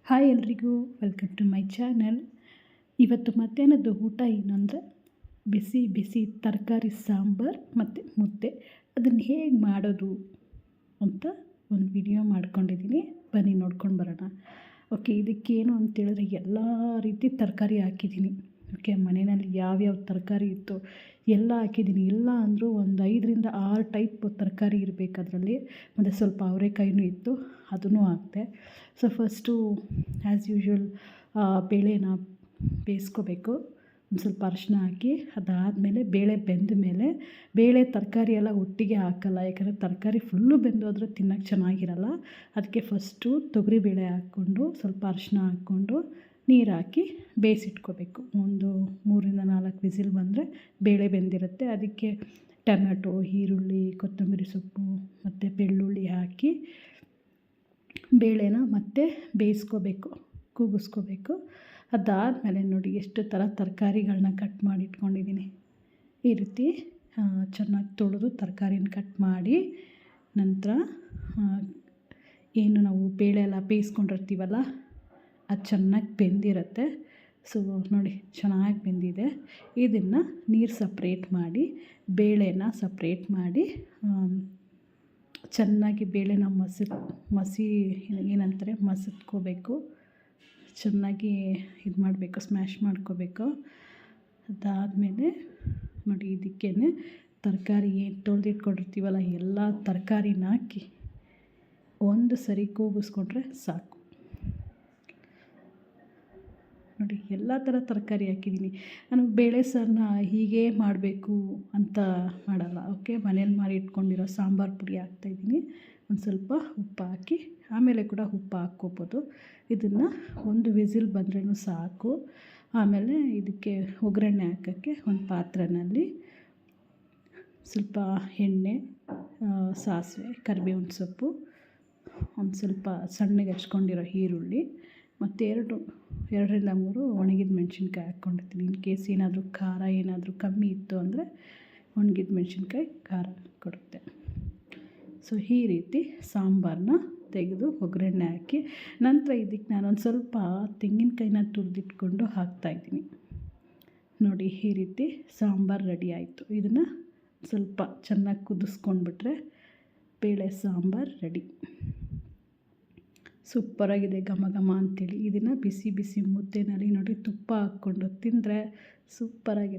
Hi ಎಲ್ರಿಗೂ, welcome to my channel. ಇವತ್ತು ಮಧ್ಯಾಹ್ನದ ಊಟ ಏನು ಅಂದರೆ ಬಿಸಿ ಬಿಸಿ ತರಕಾರಿ ಸಾಂಬಾರು ಮತ್ತು ಮುದ್ದೆ. ಅದನ್ನು ಹೇಗೆ ಮಾಡೋದು ಅಂತ ಒಂದು ವಿಡಿಯೋ ಮಾಡ್ಕೊಂಡಿದ್ದೀನಿ, ಬನ್ನಿ ನೋಡ್ಕೊಂಡು ಬರೋಣ. ಓಕೆ, ಇದಕ್ಕೇನು ಅಂತೇಳಿದ್ರೆ ಎಲ್ಲ ರೀತಿ ತರಕಾರಿ ಹಾಕಿದ್ದೀನಿ. ಓಕೆ, ಮನೆಯಲ್ಲಿ ಯಾವ್ಯಾವ ತರಕಾರಿ ಇತ್ತು ಎಲ್ಲ ಹಾಕಿದ್ದೀನಿ. ಇಲ್ಲ ಅಂದರೂ ಒಂದು 5ರಿಂದ 6 ಟೈಪ್ ತರಕಾರಿ ಇರಬೇಕು ಅದರಲ್ಲಿ. ಮತ್ತು ಸ್ವಲ್ಪ ಅವರೆಕಾಯಿನೂ ಇತ್ತು, ಅದನ್ನು ಹಾಕಿದೆ. ಸೊ ಫಸ್ಟು ಆ್ಯಸ್ ಯೂಶ್ವಲ್ ಬೇಳೆನ ಬೇಯಿಸ್ಕೋಬೇಕು. ಒಂದು ಸ್ವಲ್ಪ ಅರಿಶಿನ ಹಾಕಿ, ಅದಾದಮೇಲೆ ಬೇಳೆ ಬೆಂದ ಮೇಲೆ, ಬೇಳೆ ತರಕಾರಿ ಎಲ್ಲ ಒಟ್ಟಿಗೆ ಹಾಕಲ್ಲ, ಯಾಕಂದರೆ ತರಕಾರಿ ಫುಲ್ಲು ಬೆಂದೋದ್ರೆ ತಿನ್ನೋಕ್ಕೆ ಚೆನ್ನಾಗಿರಲ್ಲ. ಅದಕ್ಕೆ ಫಸ್ಟು ತೊಗರಿಬೇಳೆ ಹಾಕ್ಕೊಂಡು ಸ್ವಲ್ಪ ಅರಿಶಿನ ಹಾಕ್ಕೊಂಡು ನೀರು ಹಾಕಿ ಬೇಯಿಸಿಟ್ಕೋಬೇಕು. ಒಂದು 3ರಿಂದ 4 ವಿಸಿಲ್ ಬಂದರೆ ಬೇಳೆ ಬೆಂದಿರುತ್ತೆ. ಅದಕ್ಕೆ ಟೊಮೆಟೊ, ಈರುಳ್ಳಿ, ಕೊತ್ತಂಬರಿ ಸೊಪ್ಪು ಮತ್ತು ಬೆಳ್ಳುಳ್ಳಿ ಹಾಕಿ ಬೇಳೆನ ಮತ್ತೆ ಬೇಯಿಸ್ಕೋಬೇಕು, ಕೂಗಿಸ್ಕೋಬೇಕು. ಅದಾದಮೇಲೆ ನೋಡಿ ಎಷ್ಟು ಥರ ತರಕಾರಿಗಳನ್ನ ಕಟ್ ಮಾಡಿ ಇಟ್ಕೊಂಡಿದ್ದೀನಿ. ಈ ರೀತಿ ಚೆನ್ನಾಗಿ ತೊಳೆದು ತರಕಾರಿನ ಕಟ್ ಮಾಡಿ, ನಂತರ ಏನು ನಾವು ಬೇಳೆ ಎಲ್ಲ ಬೇಯಿಸ್ಕೊಂಡಿರ್ತೀವಲ್ಲ ಅದು ಚೆನ್ನಾಗಿ ಬೆಂದಿರುತ್ತೆ. ಸೊ ನೋಡಿ ಚೆನ್ನಾಗಿ ಬೆಂದಿದೆ. ಇದನ್ನು ನೀರು ಸಪ್ರೇಟ್ ಮಾಡಿ, ಬೇಳೆನ ಸಪ್ರೇಟ್ ಮಾಡಿ ಚೆನ್ನಾಗಿ ಬೇಳೆನ ಏನಂತಾರೆ ಮಸತ್ಕೋಬೇಕು. ಚೆನ್ನಾಗಿ ಇದು ಮಾಡಬೇಕು, ಸ್ಮ್ಯಾಶ್ ಮಾಡ್ಕೋಬೇಕು. ಅದಾದಮೇಲೆ ನೋಡಿ ಇದಕ್ಕೇ ತರಕಾರಿ ಏನು ತೊಳೆದಿಟ್ಕೊಂಡಿರ್ತೀವಲ್ಲ ಎಲ್ಲ ತರಕಾರಿನ ಹಾಕಿ ಒಂದು ಸರಿ ಕೂಗಿಸ್ಕೊಂಡ್ರೆ ಸಾಕು. ನೋಡಿ ಎಲ್ಲ ಥರ ತರಕಾರಿ ಹಾಕಿದ್ದೀನಿ. ನಾನು ಬೇಳೆ ಸಾರನ್ನ ಹೀಗೆ ಮಾಡಬೇಕು ಅಂತ ಮಾಡಲ್ಲ. ಓಕೆ, ಮನೇಲಿ ಮಾಡಿ ಇಟ್ಕೊಂಡಿರೋ ಸಾಂಬಾರು ಪುಡಿ ಹಾಕ್ತಾಯಿದ್ದೀನಿ. ಒಂದು ಸ್ವಲ್ಪ ಉಪ್ಪು ಹಾಕಿ, ಆಮೇಲೆ ಕೂಡ ಉಪ್ಪು ಹಾಕ್ಕೋಬೋದು. ಇದನ್ನು ಒಂದು ವಿಸಿಲ್ ಬಂದ್ರೂ ಸಾಕು. ಆಮೇಲೆ ಇದಕ್ಕೆ ಒಗ್ಗರಣೆ ಹಾಕೋಕ್ಕೆ ಒಂದು ಪಾತ್ರೆಯಲ್ಲಿ ಸ್ವಲ್ಪ ಎಣ್ಣೆ, ಸಾಸಿವೆ, ಕರಿಬೇವಿನ ಸೊಪ್ಪು, ಒಂದು ಸ್ವಲ್ಪ ಸಣ್ಣಗೆ ಹಚ್ಕೊಂಡಿರೋ ಈರುಳ್ಳಿ ಮತ್ತು 2ರಿಂದ 3 ಒಣಗಿದ ಮೆಣಸಿನ್ಕಾಯಿ ಹಾಕ್ಕೊಂಡಿರ್ತೀನಿ. ಇನ್ ಕೇಸ್ ಏನಾದರೂ ಖಾರ ಏನಾದರೂ ಕಮ್ಮಿ ಇತ್ತು ಅಂದರೆ ಒಣಗಿದ ಮೆಣಸಿನ್ಕಾಯಿ ಖಾರ ಕೊಡುತ್ತೆ. ಸೊ ಈ ರೀತಿ ಸಾಂಬಾರನ್ನ ತೆಗೆದು ಒಗ್ಗರಣೆ ಹಾಕಿ, ನಂತರ ಇದಕ್ಕೆ ನಾನೊಂದು ಸ್ವಲ್ಪ ತೆಂಗಿನಕಾಯಿನ ತುರಿದಿಟ್ಕೊಂಡು ಹಾಕ್ತಾಯಿದ್ದೀನಿ. ನೋಡಿ ಈ ರೀತಿ ಸಾಂಬಾರು ರೆಡಿ ಆಯಿತು. ಇದನ್ನು ಸ್ವಲ್ಪ ಚೆನ್ನಾಗಿ ಕುದಿಸ್ಕೊಂಡ್ಬಿಟ್ರೆ ಬೇಳೆ ಸಾಂಬಾರು ರೆಡಿ. ಸೂಪರಾಗಿದೆ, ಘಮ ಘಮ ಅಂತೇಳಿ. ಇದನ್ನು ಬಿಸಿ ಬಿಸಿ ಮುದ್ದೆನಲ್ಲಿ ನೋಡಿ ತುಪ್ಪ ಹಾಕ್ಕೊಂಡು ತಿಂದರೆ ಸೂಪರಾಗಿದೆ.